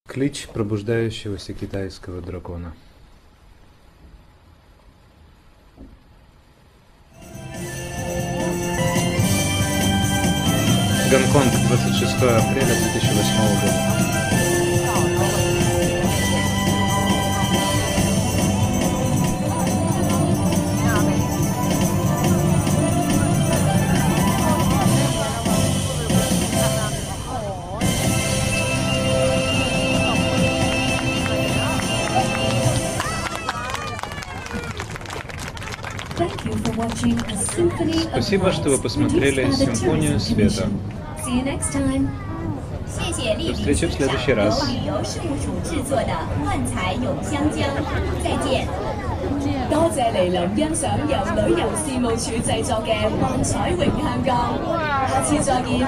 Клич пробуждающегося китайского дракона. Гонконг, 26 апреля 2008 года. Спасибо, что вы посмотрели «Симфонию света». 谢谢丽 До 丽 встречи в следующий раз. 旅游事务处制作的幻彩咏香江，再见。多謝嚟臨欣賞由旅遊事務處製作嘅幻彩詠香江，下次再見。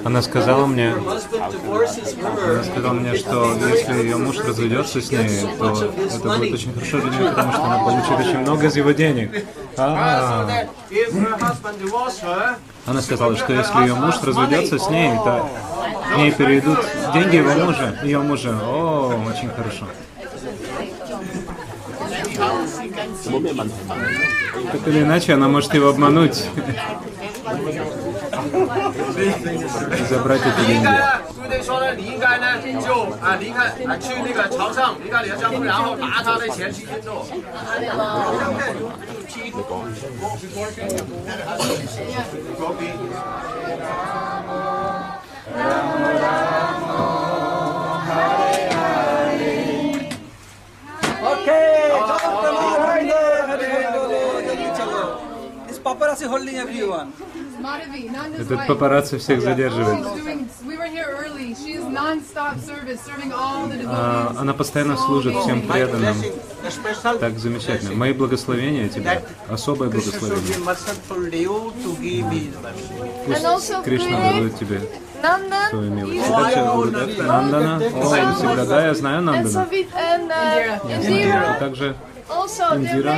Она сказала мне, что если ее муж разведется с ней, то это будет очень хорошо для нее, потому что она получит очень много из его денег. Она сказала, что если ее муж разведется с ней, то к ней перейдут деньги его мужа, ее мужа. О, очень хорошо. Так или иначе, она может его обмануть и забрать эти деньги. 对说呢，你应该呢就离开去那个朝圣，离开你的丈夫，然后拿他的钱去运作。Paparazzi holding everyone. Этот папарацци всех задерживает. Она постоянно служит всем преданным. Так замечательно. Мои благословения тебе. Особое благословение. Пусть Кришна дарует тебе свою милость. Нандана. О, всегда, да, я знаю Нандана. А также Индира.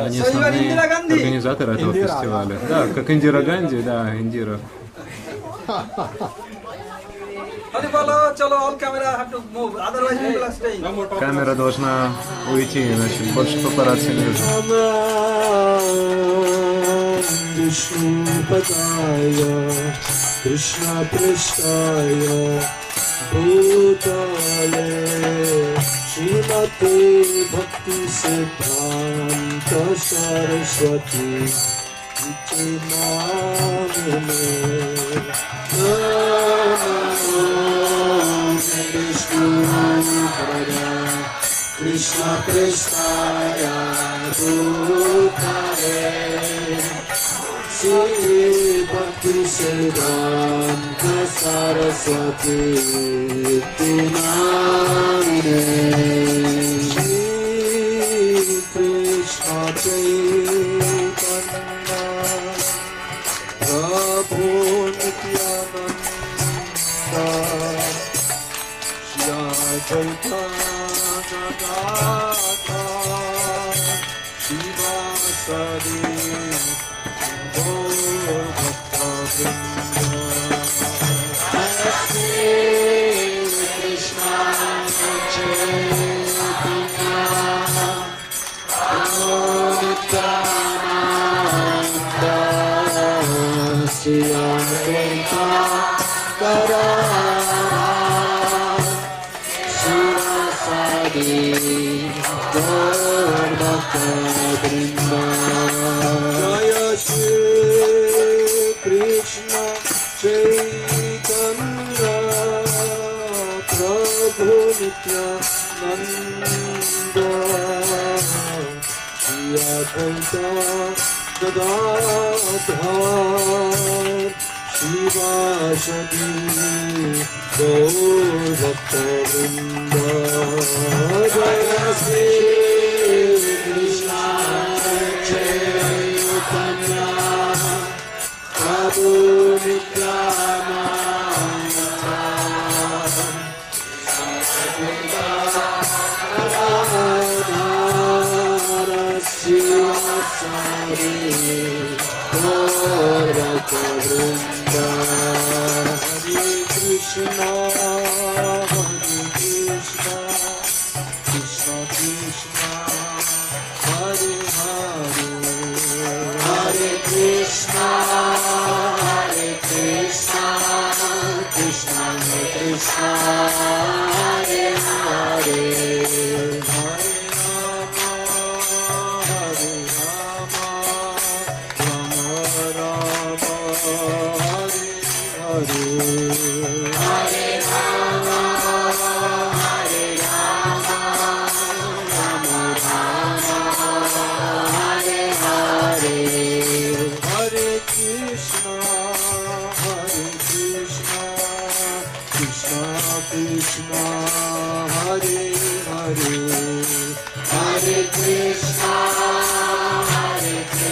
Они основные организаторы этого фестиваля. Да, как Индира Ганди, да, Индира. Камера должна уйти, иначе больше папарацци не нужно. Кришна Престая Бхутале Шримати Бхакти Siddhanta Saraswati Iti Namane Krishna Prestaya Bhutale Shri Bhakti Siddhanta Saraswati Iti Namane Krishna Chaitanya Prabhu Nityananda Shri Chaitanya Radha Shivasari Krishna Chaitanya Prabhu Nityananda Shri Advaita Gadadhar Shivasati Gaur Bhakta Vrinda Jaya Shri Krishna Chaitanya Prabhu Nityananda Shivasari Gaur Bhakta Vrinda Hare Krishna Krishna Krishna Hare Hare Hare Krishna Krishna Krishna Hare Hare Hare Krishna Hare Hare Hare Krishna Hare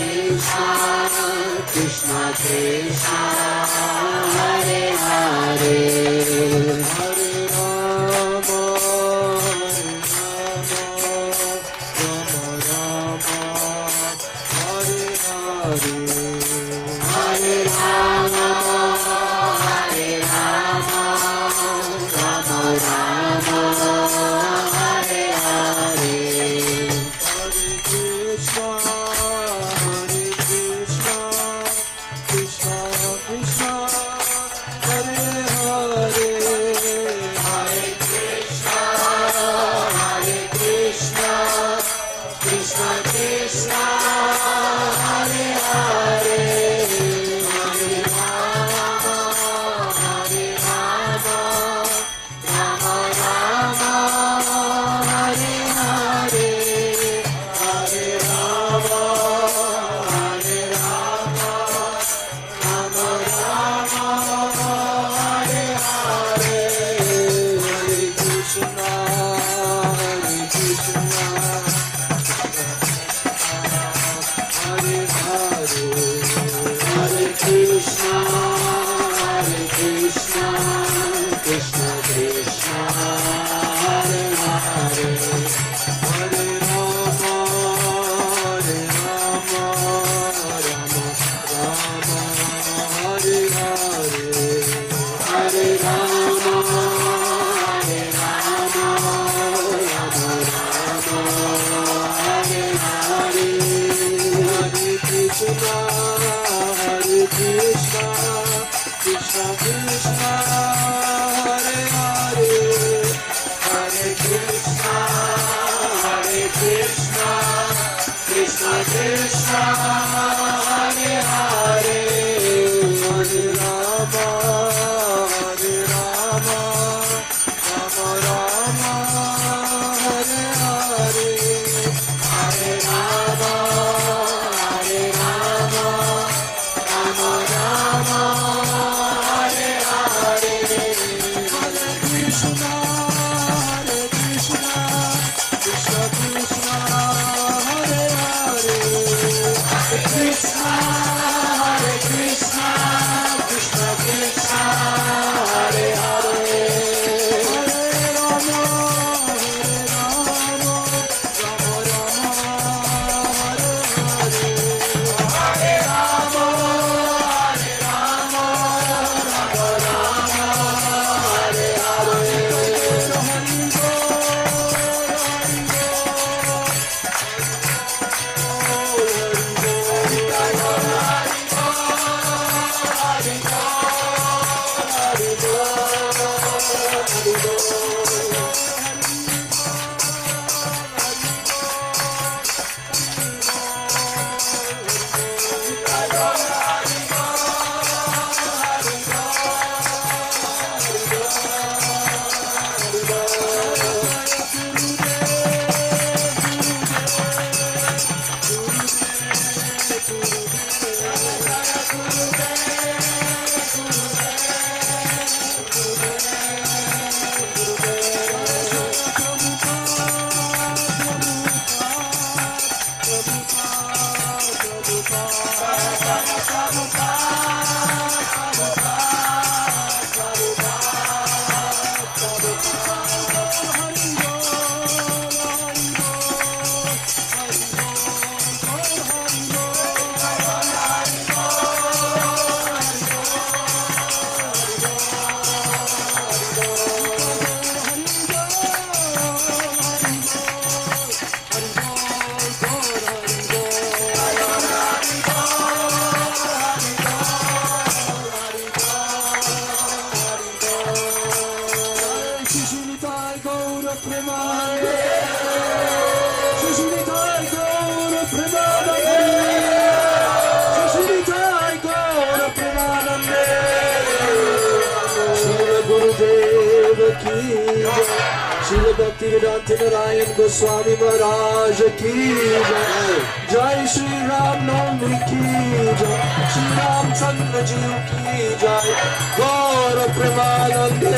Narayan गोस्वामी महाराज की जय। जय श्री राम नवमी की जय। श्री रामचंद्र जी की जय। गौर प्रेमानंदे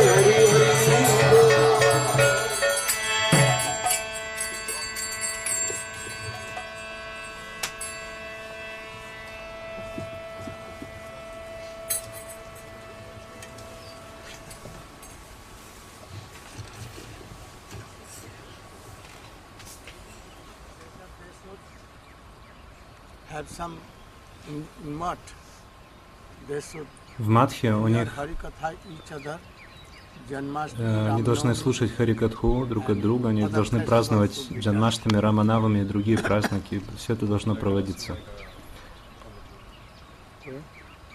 हरि हरि बोल। В Матхе у них они должны слушать Харикатху друг от друга, они должны праздновать Джанмаштами, Раманавами и другие праздники. Все это должно проводиться.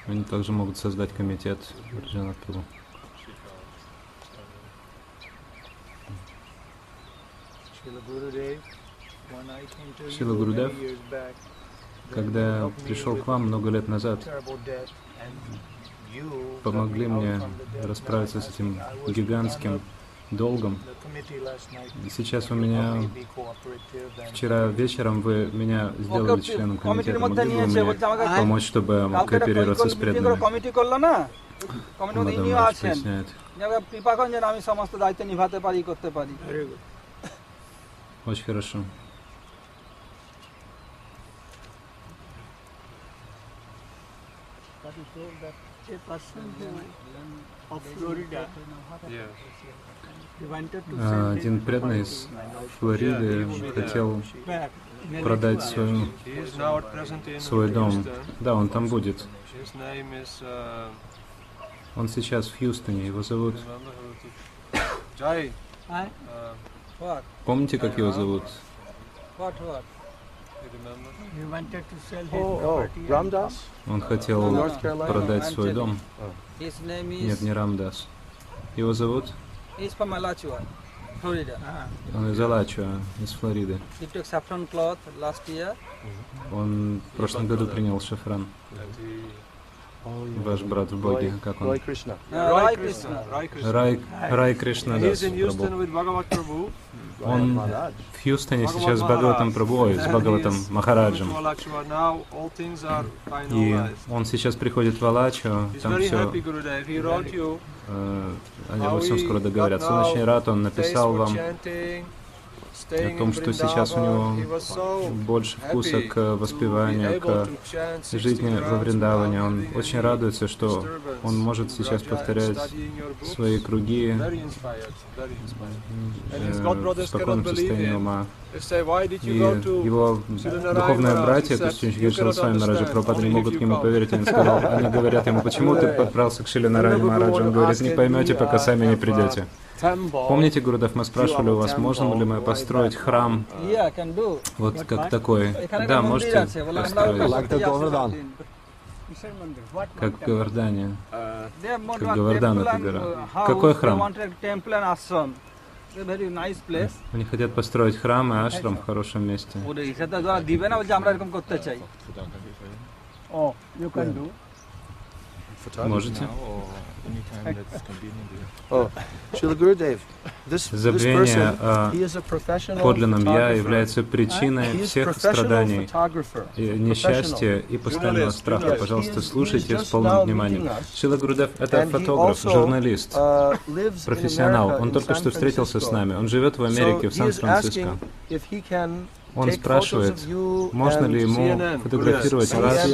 Они также могут создать комитет Джанатпуру. Шрила Гурудев, когда я пришел к вам много лет назад, помогли мне расправиться с этим гигантским долгом. И сейчас у меня, вчера вечером вы меня сделали членом комитета. Могли бы вы мне помочь, чтобы я мог кооперироваться с преданными? Мадам Радж поясняет. Очень хорошо. Один преданный из Флориды хотел продать свой дом. Да, он там будет. Он сейчас в Хьюстоне, его зовут... Помните, как его зовут? Он хотел продать свой дом. Нет, не Рамдас. Его зовут? Он из Алачуа, из Флориды. Он в прошлом году принял шафран. Ваш брат в Боге, как он? Рай Кришна Дас Прабху. Он в Хьюстоне сейчас с Бхагаватам Прабху, с Бхагаватам Махараджем. И он сейчас приходит в Алачу, там все, они во всем скоро договорятся. Он очень рад, он написал вам о том, что сейчас у него больше вкуса к воспеванию, к жизни во Вриндаване. Он очень радуется, что он может сейчас повторять свои круги в спокойном состоянии ума. И его духовные братья, то есть ученики Шрила Свами Мараджа Прабхупады, не могут к нему поверить. Они говорят ему: почему ты подбрался к Шриле Нараяне Махараджу? Он говорит: не поймете, пока сами не придете. Помните, Гурудев, мы спрашивали у вас, можем ли мы построить храм вот как такой? Да, можете построить. Как в Говардане. Как Говардан, это гора. Какой храм? Они хотят построить храм и ашрам в хорошем месте. Можете? Забвение о подлинном «Я» является причиной всех страданий, несчастья и постоянного страха. Пожалуйста, слушайте с полным вниманием. Шрила Гурудев — это фотограф, журналист, профессионал. Он только что встретился с нами. Он живет в Америке, в Сан-Франциско. Он спрашивает, можно ли ему фотографировать вас.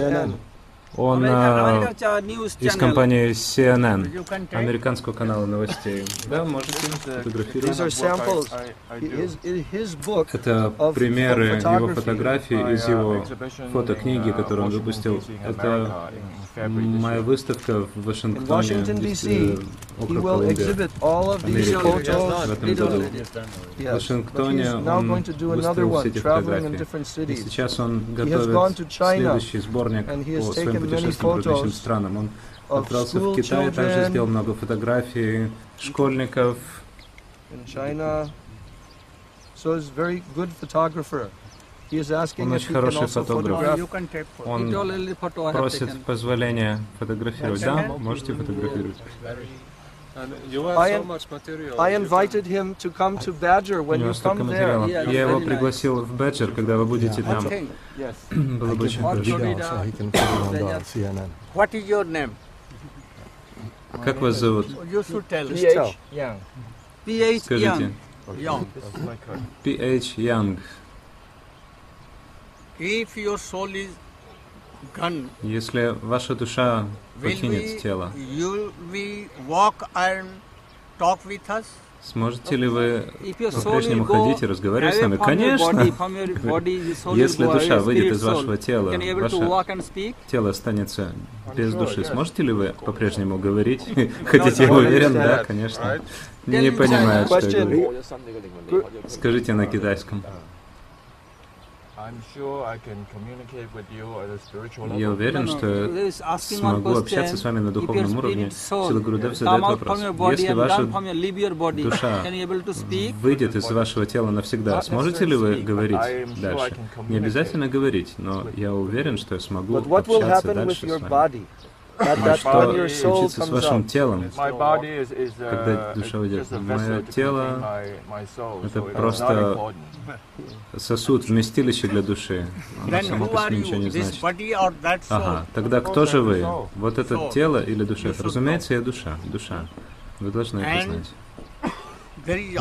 Он из компании CNN, американского канала новостей. Да, можете фотографировать. Это примеры его фотографий из его фотокниги, которую он выпустил. Это моя выставка в Вашингтоне, округ Колумбия, Америки, в этом году. В Вашингтоне он выставил все эти фотографии. И сейчас он готовит следующий сборник по своим путешествиям по различным странам. Он отправился в Китай, также сделал много фотографий школьников. Он очень хороший фотограф. Он просит позволения фотографировать. Да, можете фотографировать. I invited him to come to Badger when you come there. Я его пригласил в Бэджер, когда вы будете там. Было бы очень хорошо. What is your name? Как вас зовут? You should tell. Скажите. P.H. Young. If your soul is gone, если ваша душа покинет тело, you will walk and talk with us? Сможете ли вы по-прежнему ходить и разговаривать с нами? Конечно! Если душа выйдет из вашего тела, ваше тело останется без души. Сможете ли вы по-прежнему говорить? Хотите, я уверен, да, конечно. Не понимают, что я говорю. Скажите на китайском. Я уверен, что смогу общаться с вами на духовном уровне. Сила Гурудев задает вопрос. Если ваша душа выйдет из вашего тела навсегда, сможете ли вы говорить дальше? Не обязательно говорить, но я уверен, что я смогу общаться дальше с вами. А что случится с вашим телом, когда душа уйдет? Мое тело — это просто сосуд, вместилище для души. Оно само по себе ничего не значит. Ага, тогда кто же вы? Вот это тело или душа? Разумеется, я душа. Душа. Вы должны это знать. И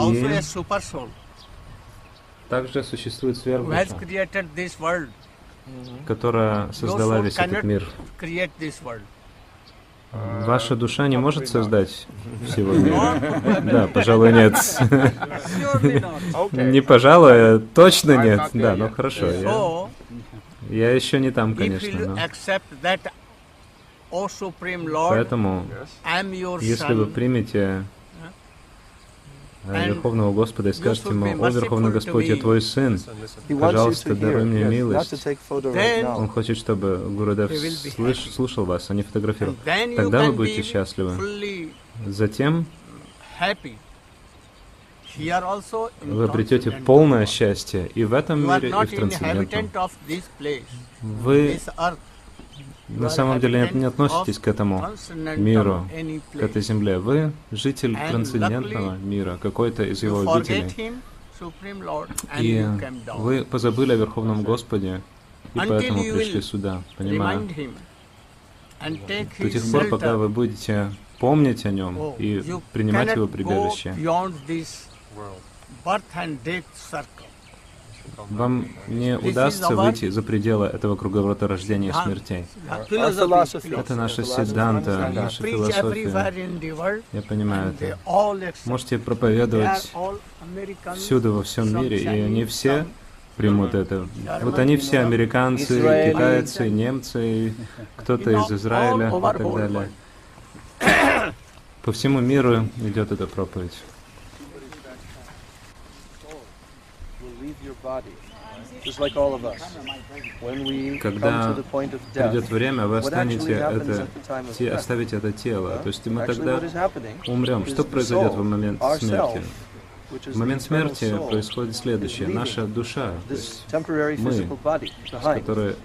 также существует сверхдуша, которая создала весь этот мир. Ваша душа не может создать всего мира? Да, пожалуй, нет. Не пожалуй, а точно нет. Да, ну хорошо. Я еще не там, конечно. Поэтому, если вы примете Верховного Господа и скажете ему: «О, Верховный Господь, я твой сын, пожалуйста, даруй мне милость». Он хочет, чтобы Гурудев слушал вас, а не фотографировал. Тогда вы будете счастливы. Затем вы обретете полное счастье и в этом мире, и в трансцендентном. Вы на самом деле не относитесь к этому миру, к этой земле. Вы житель трансцендентного мира, какой-то из его обителей. И вы позабыли о Верховном Господе, и поэтому пришли сюда, понимаю. До тех пор, пока вы будете помнить о нем и принимать его прибежище, вам не удастся выйти за пределы этого круговорота рождения и смертей. Это наша сиддханта, наша философия. Я понимаю это. Можете проповедовать всюду, во всем мире, и они все примут это. Вот они все американцы, китайцы, немцы, кто-то из Израиля и так далее. По всему миру идет эта проповедь. Когда придет время, вы оставите это тело. То есть мы тогда умрем. Что произойдет в момент смерти? В момент смерти происходит следующее. Наша душа, то есть мы, которая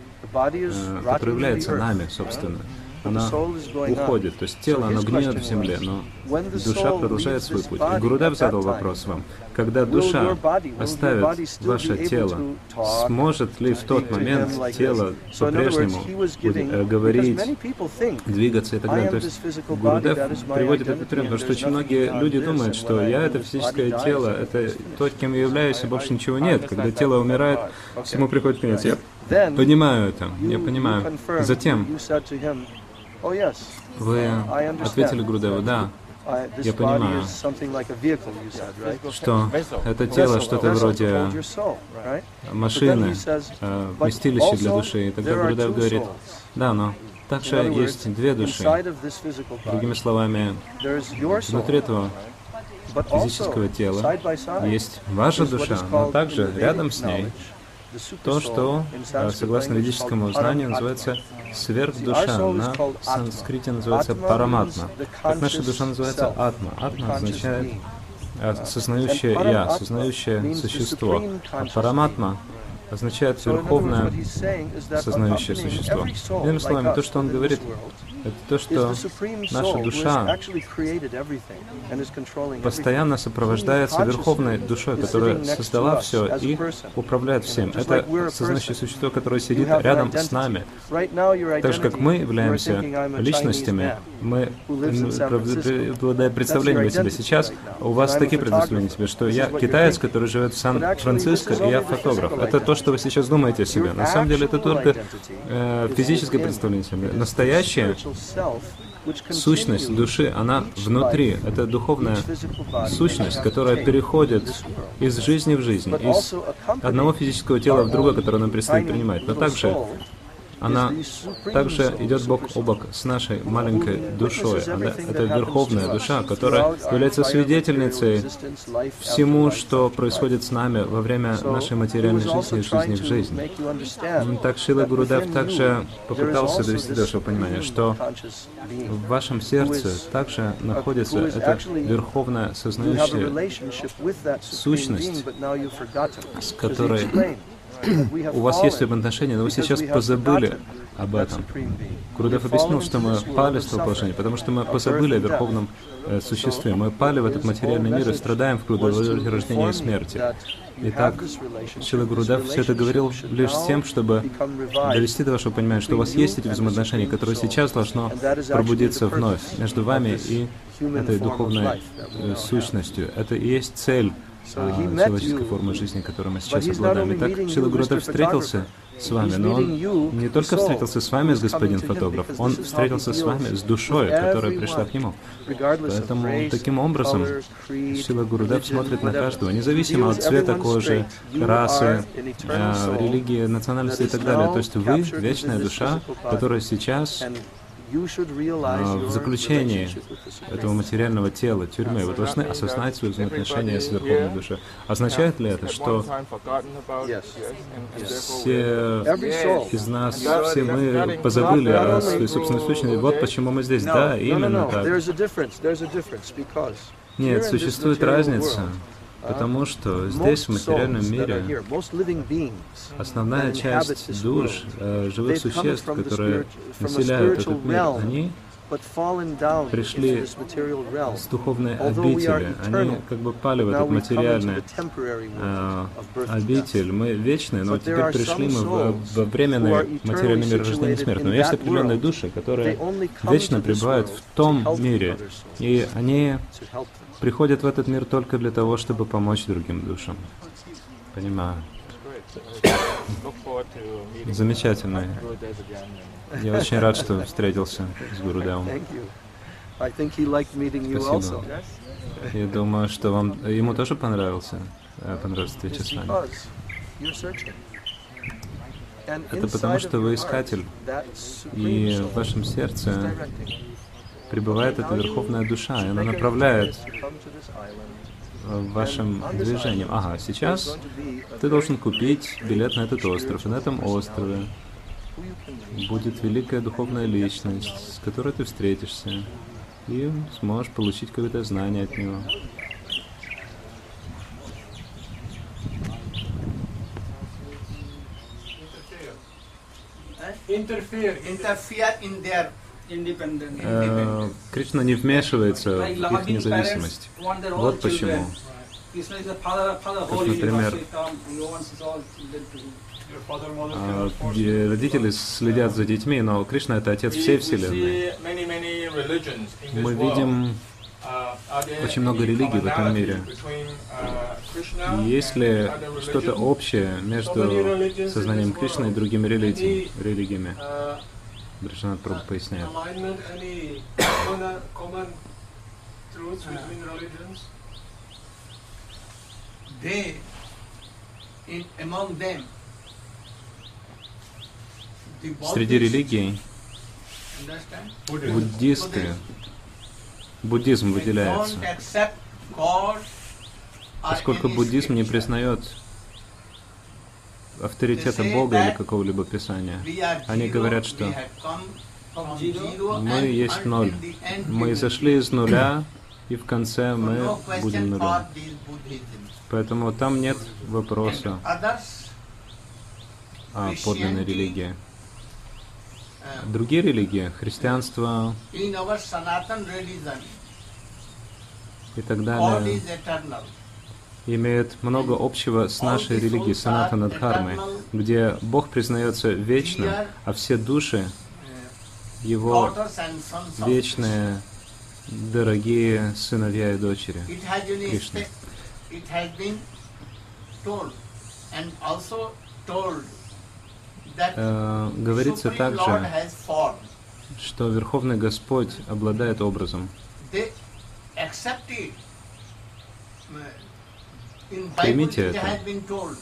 является нами, собственно, она уходит. То есть тело, оно гниет в земле, но душа продолжает свой путь. И Гурудев задал вопрос вам. Когда душа оставит ваше тело, сможет ли в тот момент тело по-прежнему говорить, двигаться и так далее? То есть Гурудев приводит этот пример, потому что очень многие люди думают, что я — это физическое тело, это то, кем я являюсь, и больше ничего нет. Когда тело умирает, всему приходит конец. Я понимаю это, я понимаю. Затем вы ответили Гурудеву: да, я понимаю, что это тело что-то вроде машины, вместилище для души. И тогда Гурудев говорит: да, но также есть две души. Другими словами, внутри этого физического тела есть ваша душа, но также рядом с ней то, что, согласно ведическому знанию, называется сверхдуша. На санскрите называется параматма. Как наша душа называется атма. Атма означает осознающее я, осознающее существо. А параматма означает верховное сознающее существо. Иными словами, то, что он говорит, это то, что наша душа постоянно сопровождается верховной душой, которая создала все и управляет всем. Это сознающее существо, которое сидит рядом с нами. Так же, как мы являемся личностями, мы обладаем представлением о себе. Сейчас у вас такие представления о себе, что я китаец, который живет в Сан-Франциско, и я фотограф. Это то, что вы сейчас думаете о себе. На самом деле это только физическое представление о себе. Настоящее Сущность души, она внутри. Это духовная сущность, которая переходит из жизни в жизнь, из одного физического тела в другое, которое нам предстоит принимать. Но также она также идет бок о бок с нашей маленькой душой. Это верховная душа, которая является свидетельницей всему, что происходит с нами во время нашей материальной жизни и жизни в жизни. Так Шрила Гурудев также попытался довести до вашего понимания, что в вашем сердце также находится эта верховная сознающая сущность, с которой у вас есть отношения, но вы сейчас позабыли об этом. Гурудев объяснил, что мы пали с того положения, потому что мы позабыли о верховном существе. Мы пали в этот материальный мир и страдаем в круговороте рождения и смерти. Итак, Шрила Гурудев все это говорил лишь с тем, чтобы довести до вашего понимания, что у вас есть эти взаимоотношения, которые сейчас должно пробудиться вновь между вами и этой духовной сущностью. Это и есть цель человеческой формы жизни, которой мы сейчас обладаем. Итак, Шрила Гурудев встретился с вами, но он не только встретился с вами, господин фотограф, он встретился с вами, с душой, которая пришла к нему. Поэтому таким образом Шрила Гурудев смотрит на каждого, независимо от цвета кожи, расы, религии, национальности и так далее. То есть вы — вечная душа, которая сейчас в заключении этого материального тела, тюрьмы, вы должны осознать свои взаимоотношения с Верховной Душой. Означает ли это, что все из нас, все мы позабыли о своей собственной сущности? Вот почему мы здесь. Да, именно так. Нет, существует разница. Потому что здесь, в материальном мире, основная часть душ, живых существ, которые населяют этот мир, они пришли с духовной обители. Они как бы пали в этот материальный обитель. Мы вечные, но теперь пришли мы во временный материальный мир рождения и смерти. Но есть определенные души, которые вечно пребывают в том мире, и они приходят в этот мир только для того, чтобы помочь другим душам. Понимаю. Замечательно. Я очень рад, что встретился с Гурудевом. Спасибо. Я думаю, что ему тоже понравилась встреча с вами. Это потому, что вы искатель, и в вашем сердце пребывает эта верховная душа, и она направляет вашим движением. Ага, сейчас ты должен купить билет на этот остров, и на этом острове будет великая духовная личность, с которой ты встретишься, и сможешь получить какое-то знание от него. Interfere in their Кришна не вмешивается в их независимость. Вот почему. Как, например, родители следят за детьми, но Кришна — это отец всей Вселенной. Мы видим очень много религий в этом мире. Есть ли что-то общее между сознанием Кришны и другими религиями? Бриджанат Прабху поясняет. Среди религий буддизм выделяется. Поскольку буддизм не признает авторитета Бога или какого-либо писания. Они говорят, что мы есть ноль. Мы зашли из нуля, и в конце мы будем нулем. Поэтому там нет вопроса о подлинной религии. Другие религии, христианство и так далее, имеет много общего с нашей религией Санатана Дхармы, где Бог признается вечным, а все души Его вечные, дорогие сыновья и дочери Кришны. Говорится также, что Верховный Господь обладает образом. They accept it. In Bible Примите it это. has been told,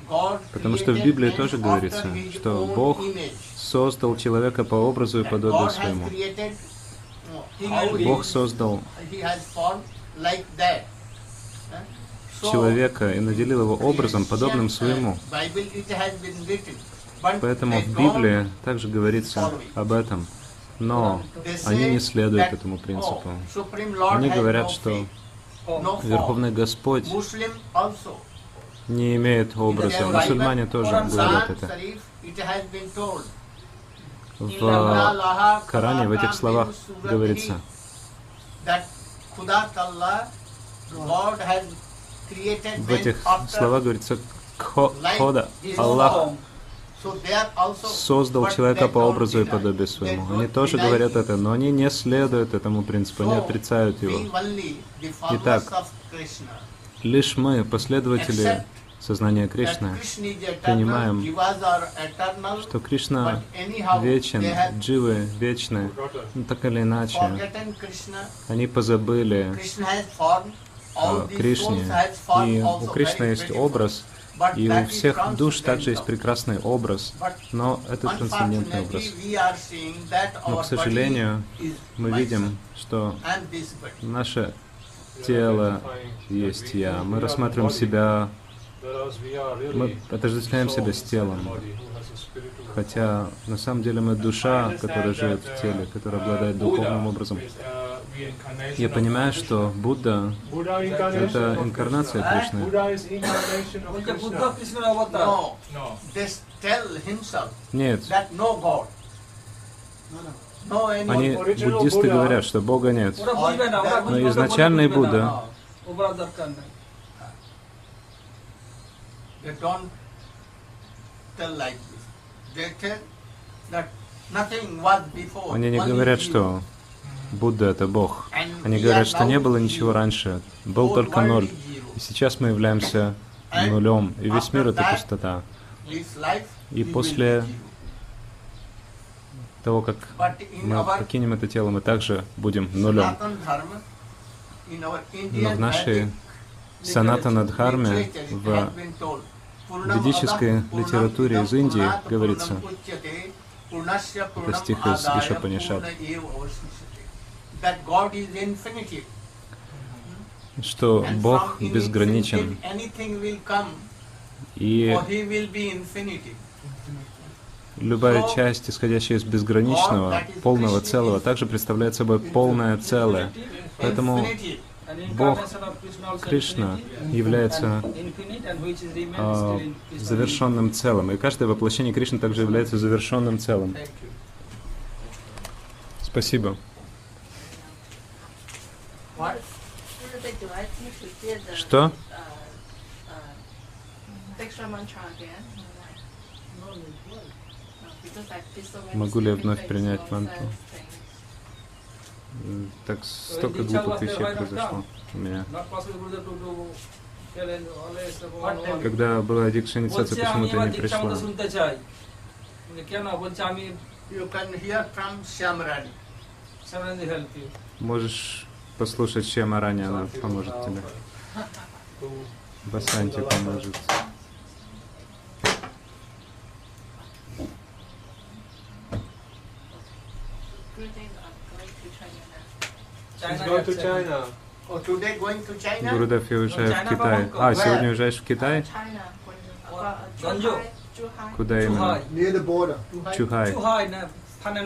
God Потому что в created Библии man тоже after говорится, his что own Бог image. создал человека по образу и And подобию God has своему. created, how Бог создал he has formed like that. So, человека и наделил его образом, подобным своему. Bible it has been written, but Поэтому they в don't Библии также говорится об этом. Но они не следуют этому принципу. Они говорят, что Верховный Господь не имеет образа. Мусульмане тоже говорят это. В Коране в этих словах говорится, в этих словах говорится, Хода, Аллах создал человека по образу и подобию своему. Они тоже говорят это, но они не следуют этому принципу, они отрицают его. Итак, лишь мы, последователи сознания Кришны, понимаем, что Кришна вечен, дживы вечны, но так или иначе, они позабыли о Кришне, и у Кришны есть образ, и у всех душ также есть прекрасный образ, но это трансцендентный образ. Но, к сожалению, мы видим, что наше тело есть «я». Мы рассматриваем себя, мы отождествляем себя с телом, хотя на самом деле мы душа, которая живет в теле, которая обладает духовным образом. Я понимаю, что Будда — это инкарнация Кришны. Нет. Они, буддисты, говорят, что Бога нет. Но изначальный Будда они не говорят, что Будда — это Бог. Они говорят, что не было ничего раньше, был только ноль. И сейчас мы являемся нулем, и весь мир — это пустота. И после того, как мы покинем это тело, мы также будем нулем. Но в нашей Санатана-дхарме, в ведической литературе из Индии говорится, это стих из Ишапанишад, что Бог безграничен, и любая часть, исходящая из безграничного, полного целого, также представляет собой полное целое. Поэтому Бог, Кришна, является завершенным целым, и каждое воплощение Кришны также является завершенным целым. Спасибо. Что? Могу ли я вновь принять мантру? Так столько глупых вещей произошло у меня. Когда была дикша инициация, почему-то не пришла. Можешь послушать Шьямарани, она поможет тебе. Басанти поможет. Гурудев, я уезжаю в Китай. А, сегодня уезжаешь в Китай? Куда именно? Чухай.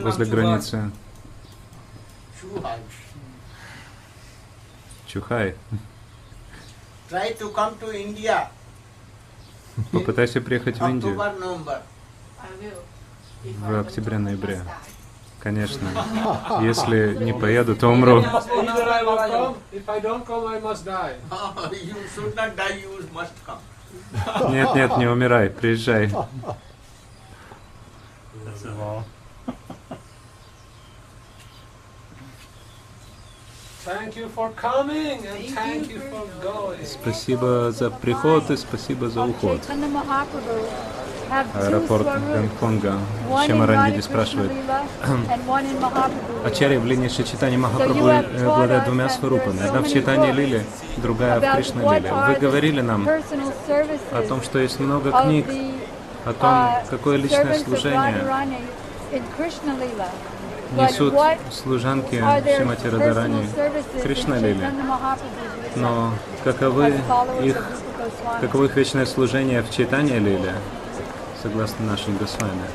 Возле границы. Чухай. Попытайся приехать в Индию в октябре-ноябре. Конечно. Если не поеду, то умру. Нет, нет, не умирай, приезжай. Спасибо за приход и спасибо за уход. аэропорт Гонконга. Шьямаранди спрашивает. Ачарья в линии Чайтаньи Махапрабху обладает двумя сварупами. Одна в Чайтаньи Лиле, другая в Кришна Лиле. Вы говорили нам о том, что есть много книг, о том, какое личное служение несут служанки Шримати Радарани в Кришна Лиле. Но каковы их вечное служение в Чайтаньи Лиле, согласно нашим Госвами?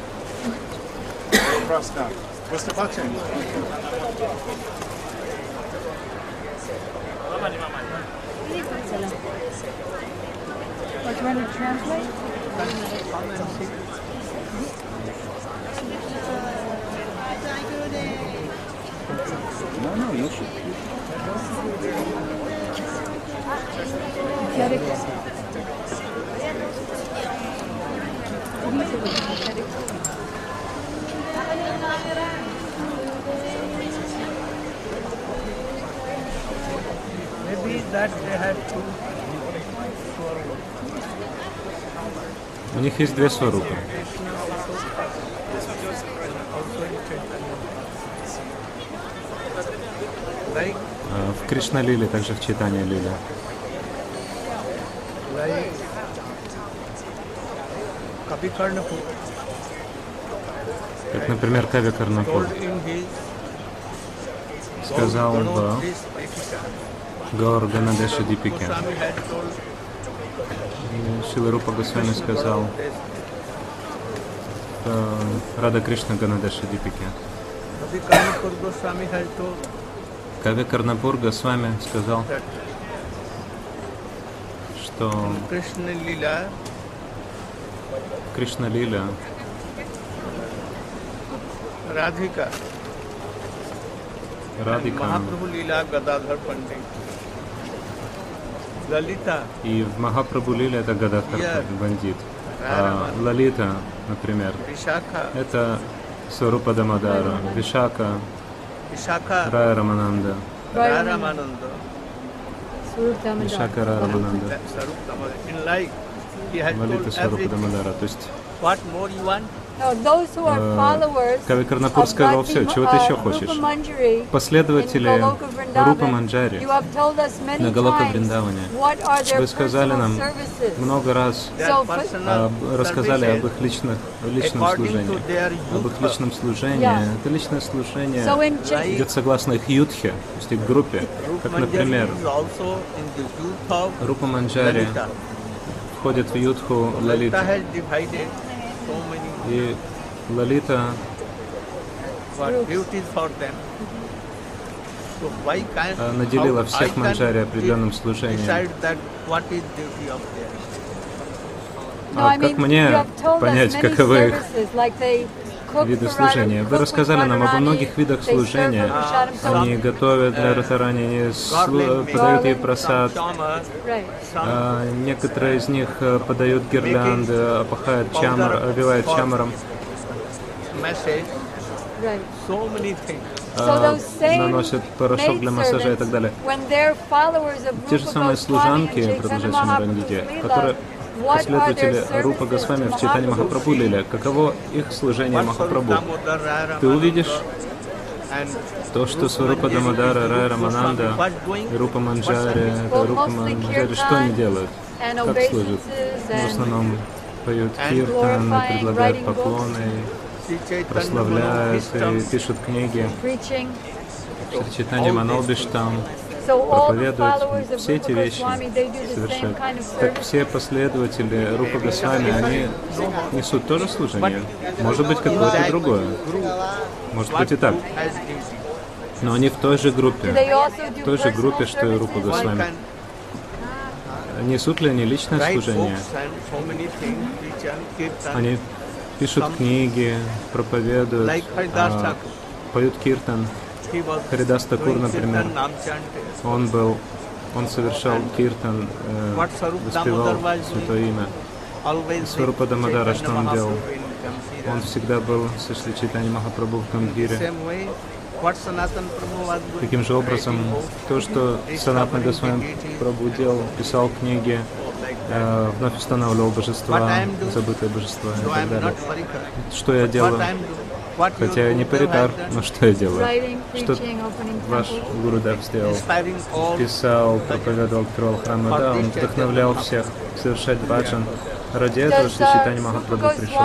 У них есть две сварупы. В Кришна Лиле, также в Чайтаньи Лиле. Как, например, Кави Карнапур сказал в Гаур Ганадеша Дипике. Шрила Рупа Госвами сказал Рада Кришна Ганадеша Дипике. Кави Карнапур Госвами сказал, что Кришна Лила Радхика и в Махапрабху Лиле это Гададхар Бандит. А Лалита, например, это Сварупа Дамодара, Вишака, Рая Рамананда. Вишака Рая Рамананда. Лалита Сварупа Дамодара. То есть Кави Карнапур сказал, все, чего ты еще хочешь? Последователи Рупа Манджари на Галока Вриндаване. Вы сказали нам много раз, рассказали об их личном служении. Об их личном служении. Это личное служение идет согласно их ютхе, то есть их группе. Как, например, Рупа Манджари входит в ютху Лалиты. И Лалита наделила всех манджари определенным служением. А как мне понять, каковы их виды служения? Вы рассказали нам обо многих видах служения. Они готовят для Радхарани, они подают ей прасад. Некоторые из них подают гирлянды, опахают чамар, обвивают чамаром. Наносят порошок для массажа и так далее. Те же самые служанки, продолжает Шримати, которые последователи Рупа Госвами в Чайтаньи Махапрабху Лиле, каково их служение Махапрабху? Ты увидишь то, что Сварупа Дамодара, Рая Рамананда, Рупа Манджари, что они делают? Как служат? В основном поют киртан, предлагают поклоны, прославляют и пишут книги. Чайтанья Манобиш там проповедуют. Все эти вещи совершают. Так все последователи Рупа Госвами, они несут тоже служение. Может быть, какое-то другое. Может быть и так. Но они в той же группе. В той же группе, что и Рупа Госвами. Несут ли они личное служение? Они пишут книги, проповедуют, поют киртан. Харидас Такур, например, он совершал киртан, воспевал Святое Имя. Сварупа Дамодара, что он делал? Он всегда был со Шри Чайтаньей Махапрабху в Гамбхире. Таким же образом, то, что Санатана Госвами Прабху делал, писал книги, вновь устанавливал божества, забытые божества и так далее. Что я делаю? Хотя я не паритар, но что я делаю? Что ваш Гурудев сделал? Писал, проповедовал, открывал храмы, да, он вдохновлял всех совершать баджан. Ради этого Шри Чайтанья Махапрабху пришел.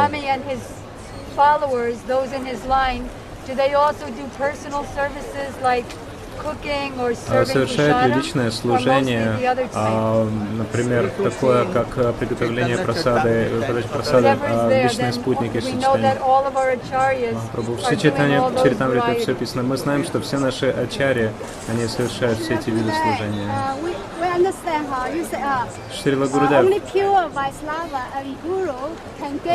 Совершает ли личное служение, например, такое, как приготовление просады, личные спутники Шри Чайтаньи Махапрабху. В Шри Чайтанья Чаритамрите все описано. Мы знаем, что все наши ачарьи, они совершают все эти виды служения. Шрила Гурудев,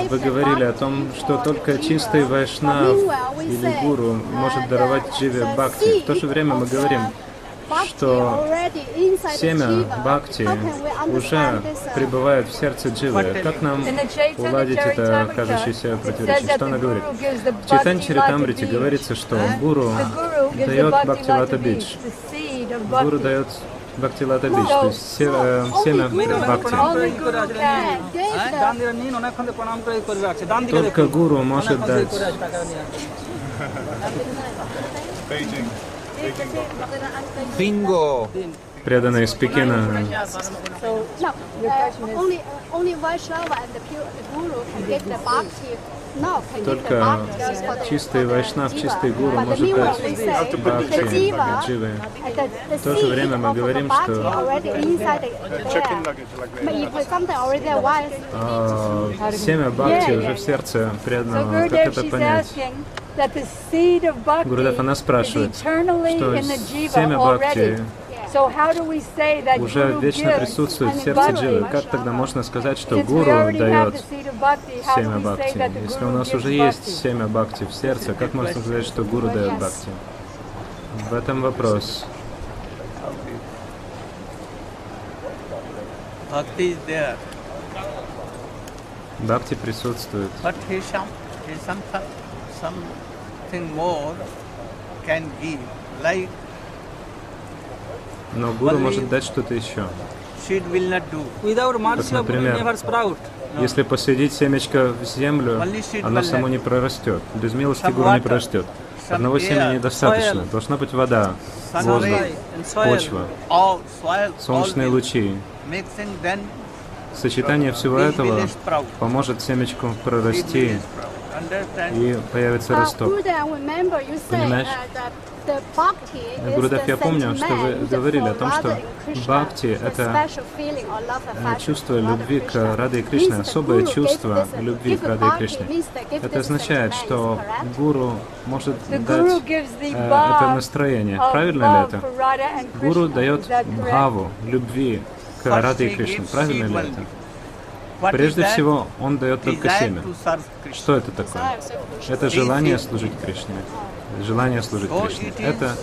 вы говорили о том, что только чистый вайшнав или гуру может даровать дживе бхакти. В то же время мы говорим, что семя бхакти уже пребывает в сердце дживы. Как нам уладить это кажущееся противоречие? Что она говорит? В Чайтанья Чаритамрите говорится, что гуру дает бхактивата бидж. Гуру дает бхактивата бидж, то есть семя бхакти. Только гуру может дать. Bingo. Преданные из Пекина. Только чистый вайшнав, чистый гуру может дать бхакти, дживы. В то же время мы говорим, что семя бхакти уже в сердце преданного. Как это понять? Гурудев, она спрашивает, что семя бхакти уже вечно присутствует в сердце дживы. Как тогда можно сказать, что гуру дает семя бхакти? Если у нас уже есть семя бхакти в сердце, как можно сказать, что гуру дает бхакти? В этом вопрос. Бхакти присутствует. Но гуру может дать что-то еще. Как, например, если посадить семечко в землю, оно само не прорастет. Без милости гуру не прорастет. Одного семени недостаточно. Должна быть вода, воздух, почва, солнечные лучи. Сочетание всего этого поможет семечку прорасти и появится росток. Понимаешь? Гурудев, я помню, что вы говорили о том, что бхакти — это чувство любви к Раде Кришне, особое чувство любви к Раде Кришне. Это означает, что гуру может дать это настроение. Правильно ли это? Гуру дает бхаву, любви к Раде Кришне. Правильно ли это? Прежде всего, он дает только семя. Что это такое? Это желание служить Кришне. Желание служить Кришне. Это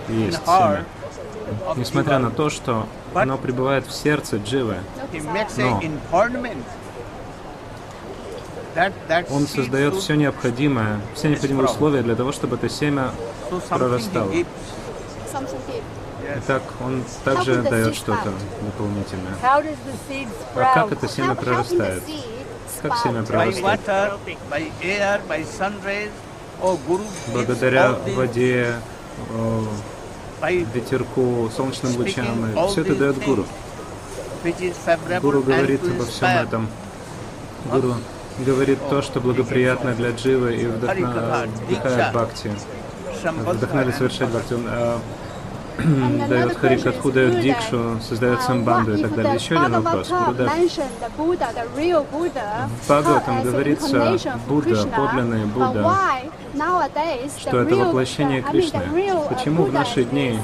и есть семя. Несмотря на то, что оно пребывает в сердце дживы, но он создает все необходимые условия для того, чтобы это семя прорастало. Итак, он также дает что-то дополнительное. А как это семя прорастает? Как семя прорастает? Благодаря воде, ветерку, солнечным лучам. Все это дает гуру. Гуру говорит обо всем этом. Гуру говорит то, что благоприятно для дживы и вдыхает бхакти. Вдохновляет совершать бхакти. Он дает харикатху, дает дикшу, создает самбанду и так далее. Еще один вопрос. Гурудев. В Бхагаватам говорится Будда, подлинный Будда, что это воплощение Кришны. Почему в наши дни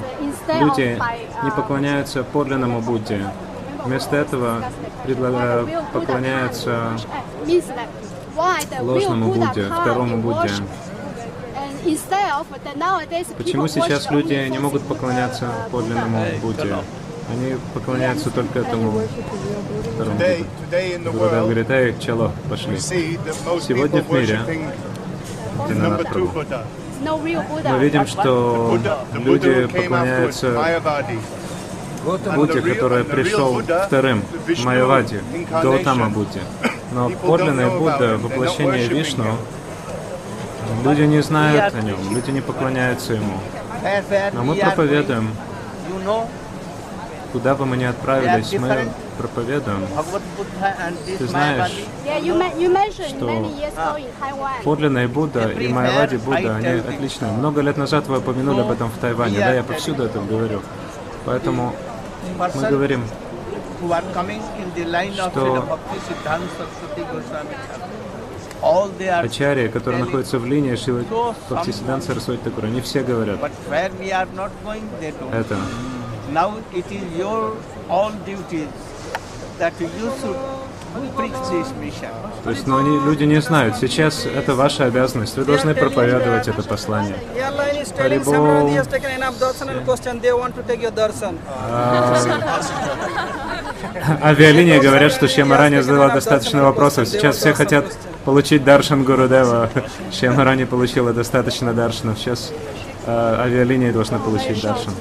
люди не поклоняются подлинному Будде? Вместо этого поклоняются ложному Будде, второму Будде. Почему сейчас люди не могут поклоняться подлинному Будде? Они поклоняются только этому второму Будде. Гурудев говорит: эй, чело, пошли. Сегодня в мире мы видим, что люди поклоняются Будде, который пришел вторым, Майявади, Гаутама Будде. Но подлинный Будда, воплощение Вишну, люди не знают о нем, люди не поклоняются ему. Но мы проповедуем. Куда бы мы ни отправились, мы проповедуем. Ты знаешь, что подлинный Будда и Майявади Будда, они отличные. Много лет назад вы упомянули об этом в Тайване, да, я повсюду это говорю. Поэтому мы говорим, что ачарьи, которые находятся в линии Шрилы Бхактисиддханта Сарасвати Такура, не все говорят это. То есть, но люди не знают. Сейчас это ваша обязанность. Вы должны проповедовать это послание. Авиалинии говорят, что Шьямарани задала достаточно вопросов. Сейчас все хотят получить даршан Гурудева. Шьямарани получила достаточно даршанов. Сейчас авиалинии должны получить даршан.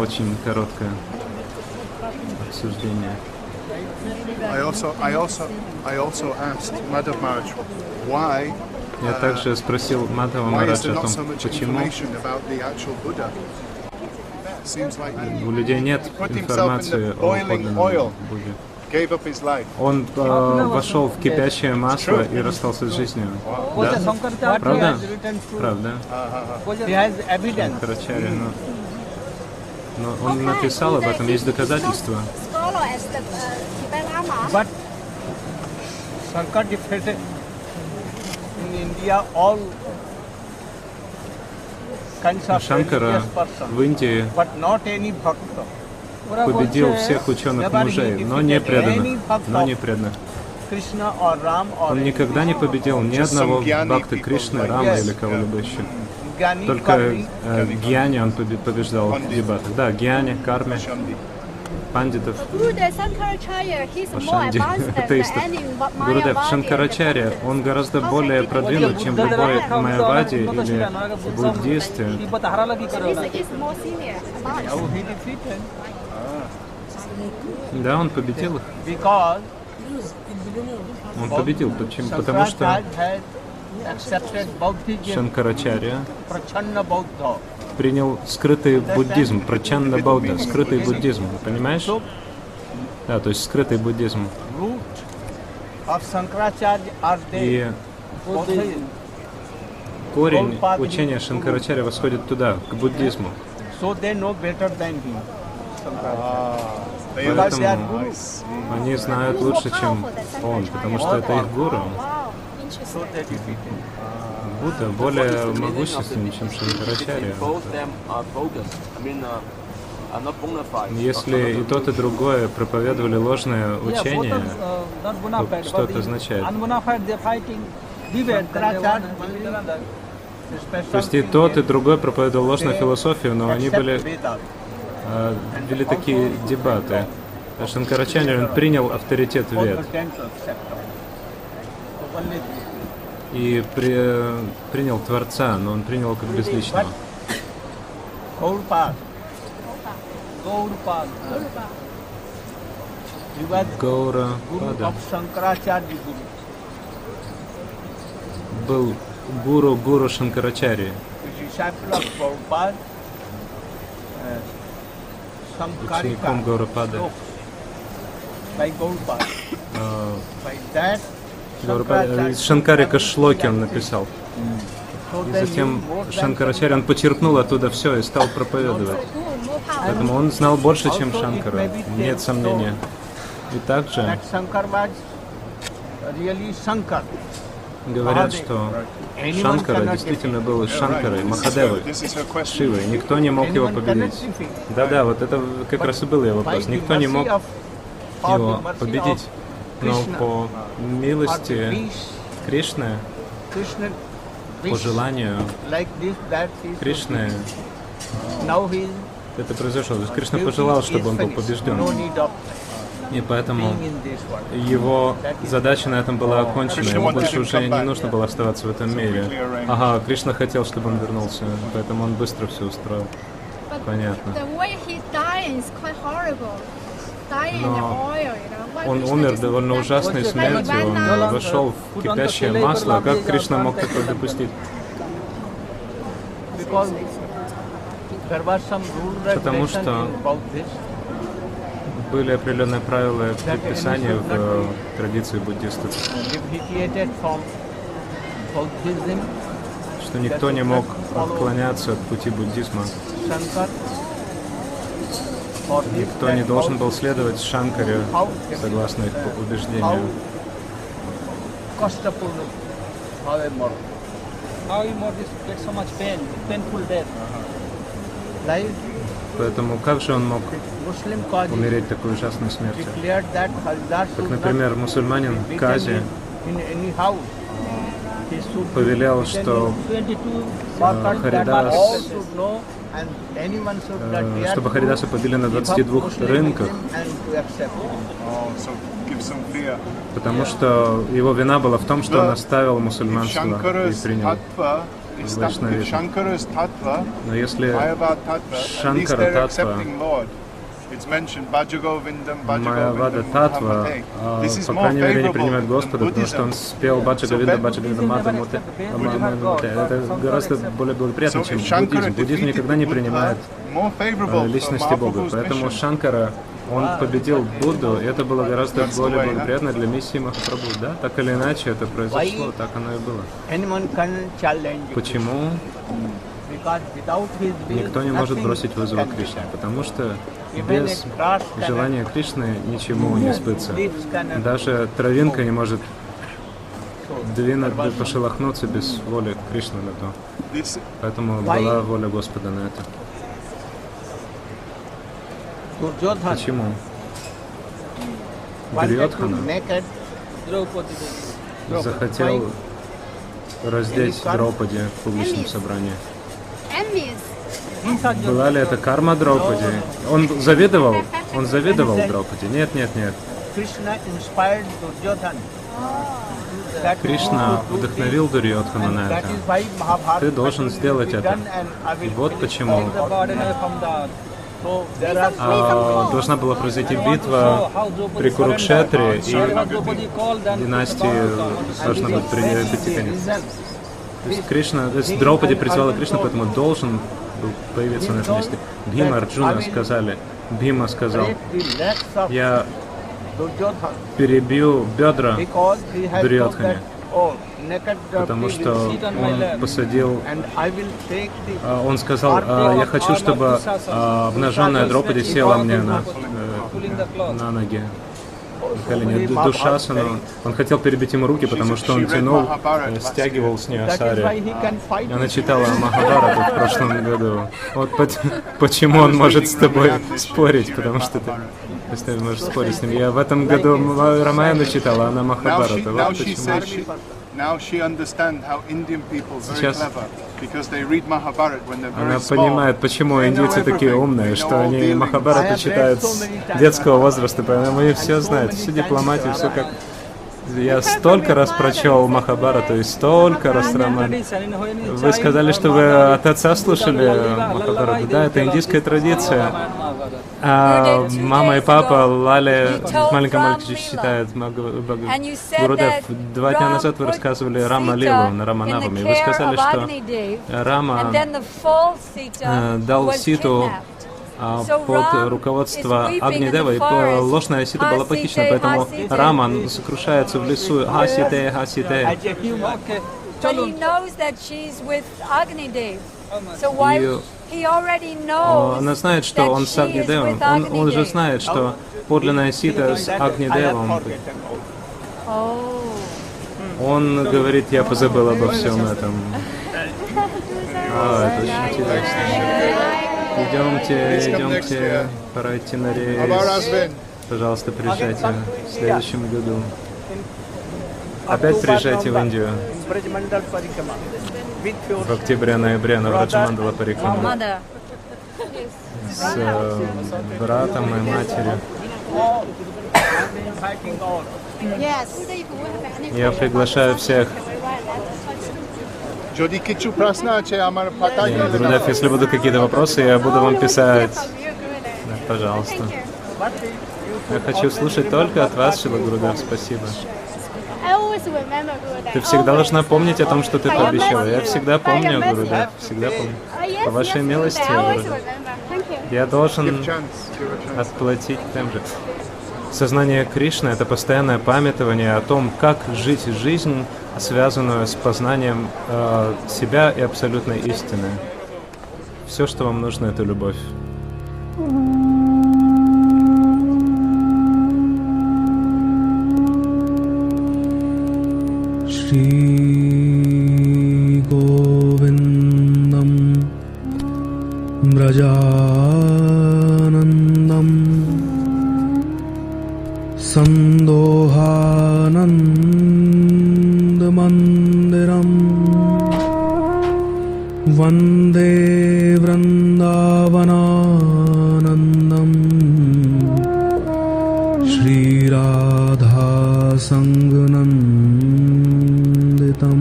Очень короткое обсуждение. Я также спросил Мадхава Махараджа о том, почему у людей нет информации о подлинном Будде. Он вошел в кипящее масло и расстался с жизнью. Да? Правда? Правда. Шанкарачарья, но он написал об этом, есть доказательства. Шанкара в Индии победил всех ученых мужей, но не преданных. Он никогда не победил ни одного бхакты Кришны, Рама или кого-либо еще. Только Гьяни он побеждал в дебатах. Да, Гьяни, Карме, пандитов, Пашанди, атеистов. Гурудев Шанкарачарья, он гораздо более продвинут, чем любой Майявади или буддисты. Да, он победил их. Он победил, потому что Шанкарачарья принял скрытый буддизм, Прачанна Баудда, скрытый буддизм, понимаешь? Да, то есть скрытый буддизм. И корень учения Шанкарачарьи восходит туда, к буддизму. Поэтому они знают лучше, чем он, потому что это их гуру. Будда более могущественный, чем Шанкарачарья. Если и тот, и другое проповедовали ложное учение, то что это означает? То есть и тот, и другой проповедовал ложную философию, но они вели такие дебаты. А Шанкарачарья, он принял авторитет Вед. И принял Творца, но он принял как безличного. Гаура Пада был гуру Шанкарачарьи. Учеником Гаурапады. Шанкарика Шлоки он написал. И затем Шанкарачарья, он почерпнул оттуда все и стал проповедовать. Поэтому он знал больше, чем Шанкара, нет сомнения. И также говорят, что Шанкара действительно был Шанкарой, Махадевой, Шивой. Никто не мог его победить. Да-да, вот это как раз и был его вопрос. Никто не мог его победить. Но по милости Кришны, по желанию Кришны, это произошло. То есть Кришна пожелал, чтобы он был побежден. И поэтому его задача на этом была окончена. Ему больше уже не нужно было оставаться в этом мире. Ага, Кришна хотел, чтобы он вернулся, поэтому он быстро все устроил. Понятно. The way he died is quite horrible. Dying in the Но oil, you know. Why он Krishna умер just довольно let ужасной it смертью, burn он down? вошел в кипящее масло. Как Кришна мог такое допустить? Because there was some rule Потому regulation что in Buddhism. были определенные правила предписания в традиции буддистов, Deviated from Buddhism, что никто не мог отклоняться от пути буддизма. Shankar, for this Никто не должен был следовать Шанкаре, согласно их убеждению. Kastapurna, however, How you more get so much pain, painful death? like Поэтому как же он мог Muslim Qazi умереть такой ужасной смертью? declared that Haridar Как, should например, not мусульманин be Кази in any house. He should be повелел, written что in 22 markers that Харидас, all should know and anyone should that they are чтобы to Харидаса побили на give up 22 Muslimism рынках, and to accept. потому что его вина была в том, что он оставил мусульманство и принял вайшнавизм. Но если Шанкара Татва, Майявада Татва, по крайней мере, не принимает Господа, потому что он спел Баджаговинда, Баджаговинда Мата Муте. Это гораздо более благоприятно, чем буддизм. Буддизм никогда не принимает личности Бога. Поэтому Шанкара, он победил Будду, и это было гораздо более благоприятно для миссии Махапрабху. Да? Так или иначе, это произошло, так оно и было. Anyone can challenge it. Почему Because without his will, никто не может nothing бросить вызова can be Кришне? done. Потому что Even без a grass cannot желания Кришны ничему не сбыться. leaves cannot Даже травинка не может пошелохнуться без воли Кришны на то. Поэтому была воля Господа на это. Duryodhana Почему? wanted to Дурьодхана naked захотел раздеть Драупади в публичном собрании. Envious. Была ли это карма Драупади? Он завидовал Драупади? Нет, нет, нет. Krishna inspired Duryodhana. That Кришна вдохновил Дурьодхану на that это. is why Mahabharata Ты должен will сделать be это. done and I will И вот finish почему all the burden from the. So there are должна была произойти битва при Курукшетре, и династии должна быть прийти конец. То есть Кришна, то есть Драупади призвала Кришну, поэтому должен был появиться на этом месте. Бхима, Арджуна сказали, Бхима сказал, the legs of я Duryodhana перебью бедра because he has Дурьодхане, oh, naked потому что он посадил, and I will take the он сказал, я хочу, чтобы обнаженная Драупади села мне на ноги, на колени. Душасану, он хотел перебить ему руки, потому что он тянул, стягивал с нее that is why сари. he can fight. Она читала Махабхарату в прошлом году. Вот почему он может с тобой спорить, потому что ты можешь спорить с ним. Я в этом году Рамаяну читала, она Махабхарату. Вот почему. Сейчас она понимает, почему индийцы такие умные, что они Махабхарату читают с детского возраста, поэтому они все знают, всю дипломатию, все как... Я столько раз прочел Махабхарату и столько раз Раман. Вы сказали, что вы от отца слушали Махабхарату. Да, это индийская традиция. А мама и папа Лали, маленькая мальчик читает Гурудев. 2 дня назад вы рассказывали Рама Лилу на Раманаваме. И вы сказали, что Рама дал Ситу под руководство Агнидева, и ложная Сита была похищена, поэтому Рама сокрушается в лесу. Хасите, хасите. But he knows that she's with Agnidev. So why he already knows Она знает, что он с Агнидевом. Он же знает, что подлинная Сита с Агнидевом. Он говорит, я позабыл обо всем этом. Это очень интересно. Идемте, пора идти на рейс. Пожалуйста, приезжайте в следующем году. Опять приезжайте в Индию. В октябре-ноябре на Враджамандала Парикрама. С братом и матерью. Я приглашаю всех Гурудев, если будут какие-то вопросы, я буду вам писать. Да, пожалуйста. Я хочу слушать только от вас, Шрила Гурудев. Спасибо. Ты всегда должна помнить о том, что ты пообещала. Я всегда помню, Гурудев, всегда помню. По вашей милости, Гурудев. Я должен отплатить тем же. Сознание Кришны — это постоянное памятование о том, как жить жизнь, связанную с познанием себя и абсолютной истины. Все, что вам нужно, это любовь. Шри Говиндам Браджанандам Сандоханандамандирам Ванде Вриндавананандам Шри Радха Санганандитам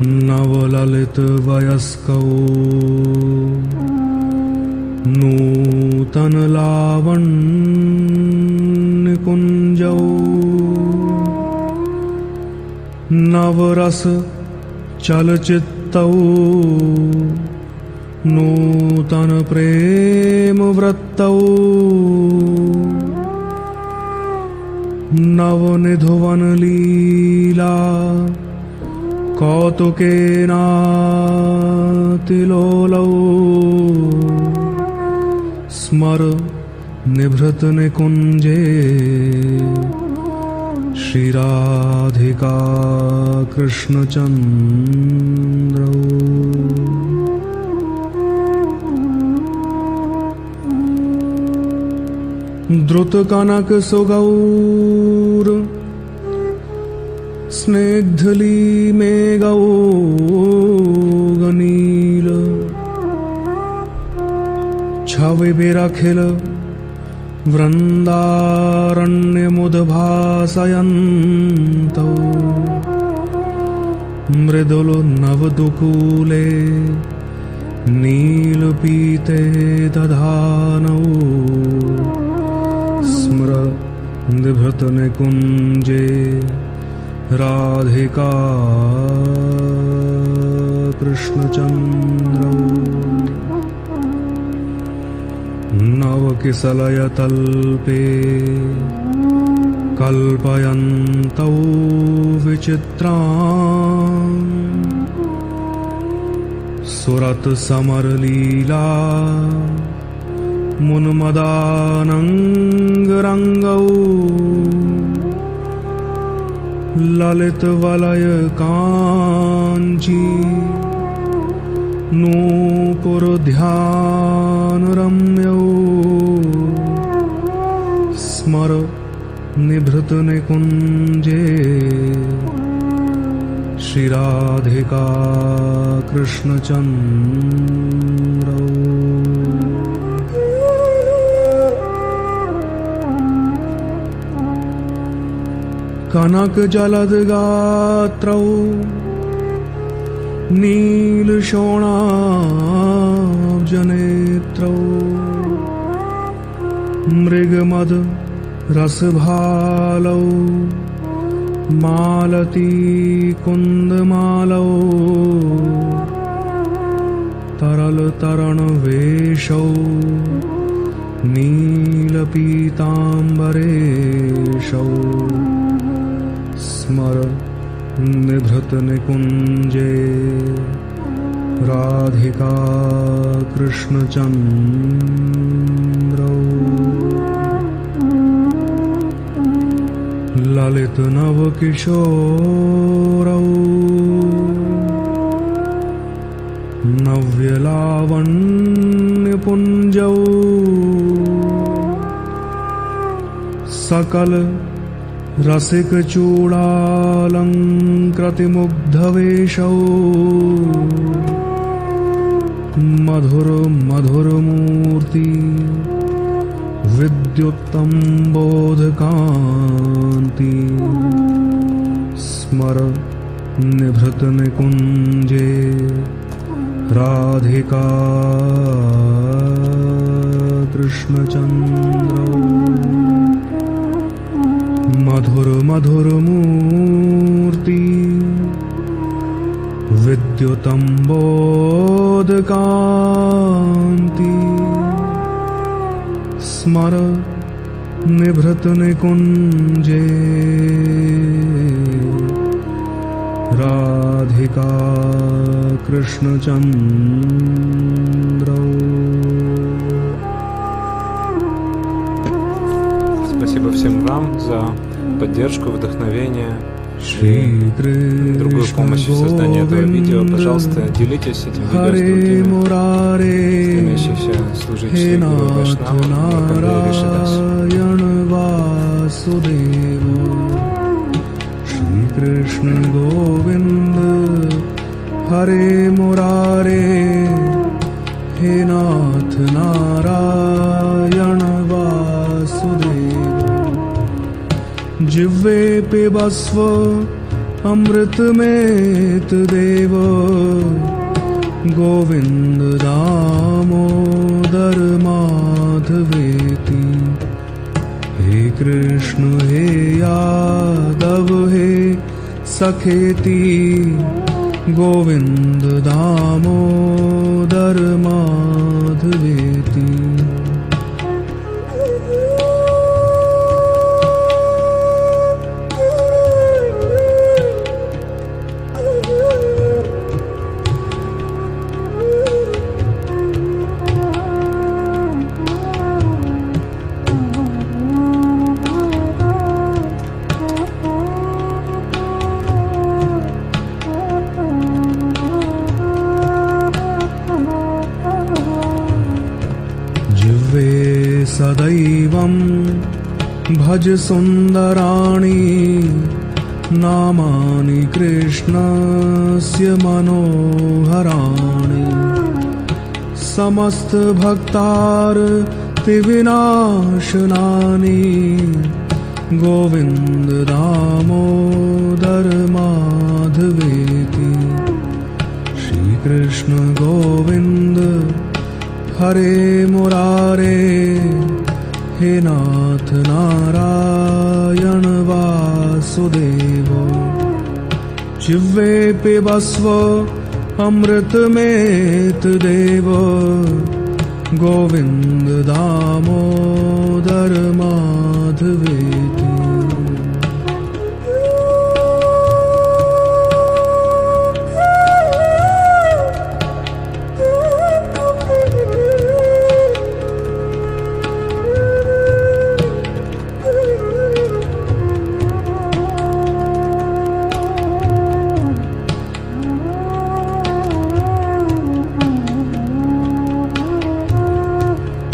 Navalalita Vayaskao Nutan Lavan Kunjao Navaras Chalachittao Nutan Prem Vrattao Navanidhovan Leela Kautukenatilolau Smar Nibhrat Nikunje Shri Radhika Krishna Chandra Druta Kanak Sogaur Snigdhali Megao Ganila Chhavi Birakhila Vrindaranya Mudbhasayanto Mridulu Navadukule Nilapite Dadhanau Smra Nibhatane Kunje Radhika Krishna Chandra Navakisalaya Talpe Kalpayantau Vichitram Surat Samar Leela Munmadanangarangau Lalit Valaya Kanchi Nupur Dhyan Ramyau Smar Nibhrat Nikunje Shri Radhika Krishna Chandra Kanak Jalad Gatrau Neel Shonab Janetrau Mrigamad Rasbhalau Malati Kundmalau Taral Taran Veshau Neela Pitambareshau Smar Nibhrat Nikunje Radhika Krishna Chandra Lalit Navakishorau Navyalavanya Punjau Sakal Rasik Chudalankrati Mugdhaveshau Madhur Madhur Murti Vidyuttam Bodhakanti स्मर निभृत निकुंजे राधिका कृष्णचंद्र मधुर मधुर मूर्ति विद्युतंबोधकांति स्मर निभृत निकुंजे राधिका कृष्णचंद्र. Спасибо всем вам за поддержку, вдохновение и другую помощь в создании этого видео. Пожалуйста, делитесь этим видео с другими, стремящихся служить Шри Гуру Вайшнава Маркандея Ришидас. Shri Krishna Govinda Hare Murare He Nath Narayana Vasudeva Jivve Pibasva Amrit Met Deva Govinda Damodar Madhaveti He Krishna He Yadav He Sakheti Govinda Damodar Madhaveti. सदैवं भज सुन्दराणि नामानि कृष्णस्य मनोहराणि समस्त भक्तार्तिविनाशनानि गोविन्द दामोदर माधवेति श्रीकृष्ण गोविन्द हरे मुरारे हे नाथ नारायण वासुदेव जिह्वे पिबस्व अमृतमेत देव गोविन्द दामोदर माधवेति.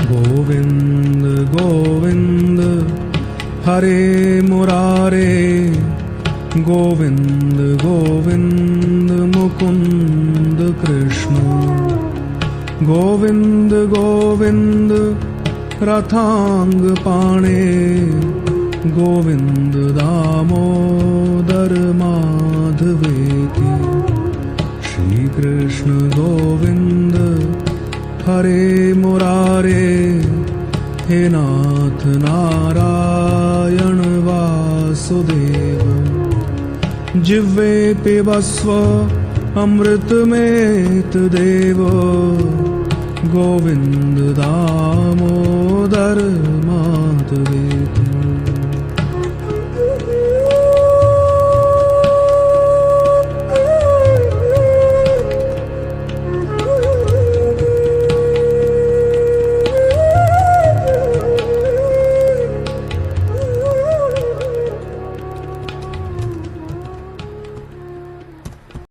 गोविंद गोविंद हरे मुरारे गोविंद गोविंद मुकुंद कृष्ण गोविंद गोविंद रथांग पाणे गोविंद दामोदर माधवेति श्री कृष्ण गोविंद हरे मुरारे हे नाथ नारायण वासुदेव जिह्वे पिबस्व अमृतमेत देव गोविन्द दामोदर माधवेति.